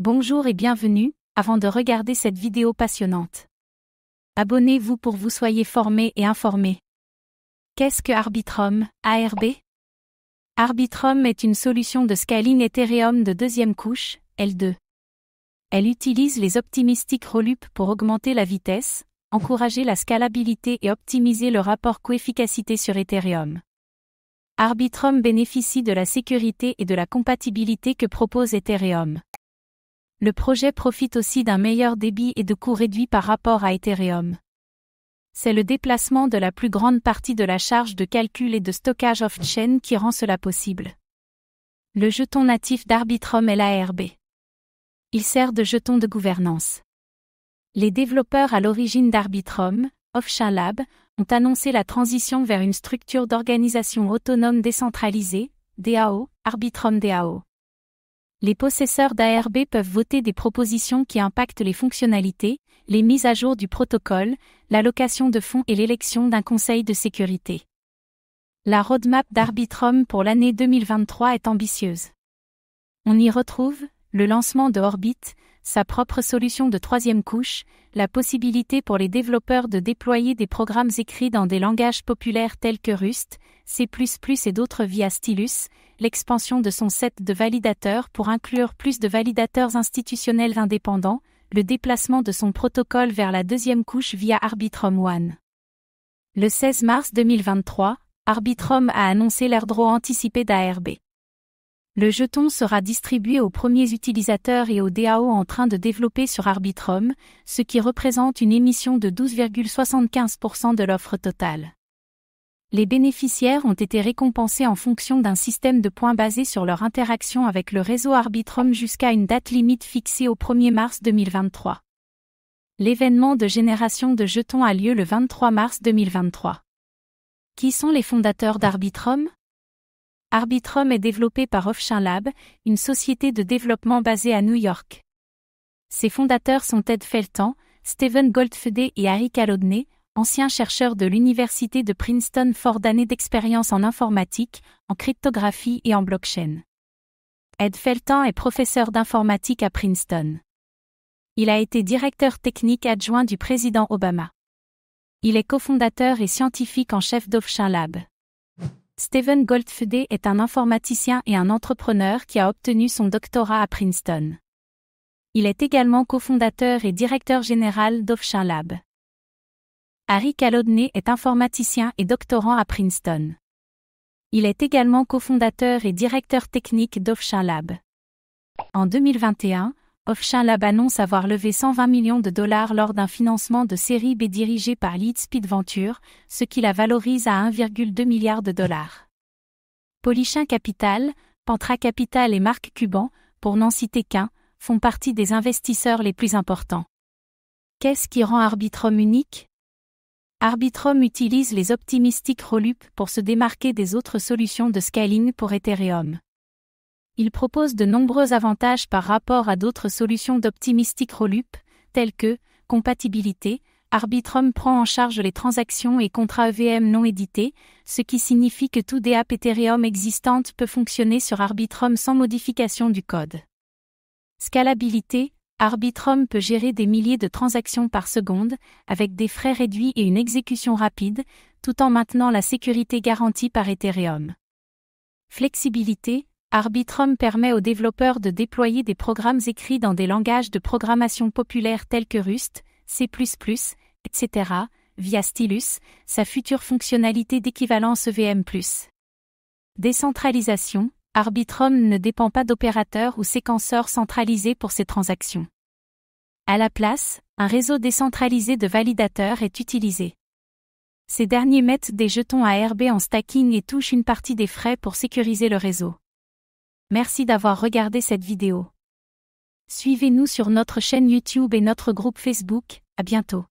Bonjour et bienvenue, avant de regarder cette vidéo passionnante. Abonnez-vous pour vous soyez formés et informés. Qu'est-ce que Arbitrum, ARB? Arbitrum est une solution de scaling Ethereum de deuxième couche, L2. Elle utilise les optimistic rollup pour augmenter la vitesse, encourager la scalabilité et optimiser le rapport coût-efficacité sur Ethereum. Arbitrum bénéficie de la sécurité et de la compatibilité que propose Ethereum. Le projet profite aussi d'un meilleur débit et de coûts réduits par rapport à Ethereum. C'est le déplacement de la plus grande partie de la charge de calcul et de stockage off-chain qui rend cela possible. Le jeton natif d'Arbitrum est l'ARB. Il sert de jeton de gouvernance. Les développeurs à l'origine d'Arbitrum, Off-Chain Lab, ont annoncé la transition vers une structure d'organisation autonome décentralisée, DAO, Arbitrum DAO. Les possesseurs d'ARB peuvent voter des propositions qui impactent les fonctionnalités, les mises à jour du protocole, l'allocation de fonds et l'élection d'un conseil de sécurité. La roadmap d'Arbitrum pour l'année 2023 est ambitieuse. On y retrouve le lancement de Orbit, sa propre solution de troisième couche, la possibilité pour les développeurs de déployer des programmes écrits dans des langages populaires tels que Rust, C++ et d'autres via Stylus, l'expansion de son set de validateurs pour inclure plus de validateurs institutionnels indépendants, le déplacement de son protocole vers la deuxième couche via Arbitrum One. Le 16 mars 2023, Arbitrum a annoncé l'airdrop anticipé d'ARB. Le jeton sera distribué aux premiers utilisateurs et aux DAO en train de développer sur Arbitrum, ce qui représente une émission de 12,75% de l'offre totale. Les bénéficiaires ont été récompensés en fonction d'un système de points basé sur leur interaction avec le réseau Arbitrum jusqu'à une date limite fixée au 1er mars 2023. L'événement de génération de jetons a lieu le 23 mars 2023. Qui sont les fondateurs d'Arbitrum? Arbitrum est développé par Off-Chain Lab, une société de développement basée à New York. Ses fondateurs sont Ed Felten, Stephen Goldfede et Harry Kalodney, anciens chercheurs de l'université de Princeton forts d'années d'expérience en informatique, en cryptographie et en blockchain. Ed Felten est professeur d'informatique à Princeton. Il a été directeur technique adjoint du président Obama. Il est cofondateur et scientifique en chef d'Off-Chain Lab. Stephen Goldfede est un informaticien et un entrepreneur qui a obtenu son doctorat à Princeton. Il est également cofondateur et directeur général d'Off-Chain Lab. Harry Kalodney est informaticien et doctorant à Princeton. Il est également cofondateur et directeur technique d'Off-Chain Lab. En 2021, Off-Chain Lab annonce avoir levé $120 millions lors d'un financement de série B dirigé par Lightspeed Venture, ce qui la valorise à $1,2 milliard. Polychain Capital, Pantra Capital et Mark Cuban, pour n'en citer qu'un, font partie des investisseurs les plus importants. Qu'est-ce qui rend Arbitrum unique? Arbitrum utilise les optimistic rollup pour se démarquer des autres solutions de scaling pour Ethereum. Il propose de nombreux avantages par rapport à d'autres solutions d'optimistic rollup, telles que compatibilité. Arbitrum prend en charge les transactions et contrats EVM non édités, ce qui signifie que toute app Ethereum existante peut fonctionner sur Arbitrum sans modification du code. Scalabilité. Arbitrum peut gérer des milliers de transactions par seconde, avec des frais réduits et une exécution rapide, tout en maintenant la sécurité garantie par Ethereum. Flexibilité. Arbitrum permet aux développeurs de déployer des programmes écrits dans des langages de programmation populaires tels que Rust, C++, etc., via Stylus, sa future fonctionnalité d'équivalence EVM+. Décentralisation. Arbitrum ne dépend pas d'opérateurs ou séquenceurs centralisés pour ses transactions. À la place, un réseau décentralisé de validateurs est utilisé. Ces derniers mettent des jetons ARB en stacking et touchent une partie des frais pour sécuriser le réseau. Merci d'avoir regardé cette vidéo. Suivez-nous sur notre chaîne YouTube et notre groupe Facebook, à bientôt.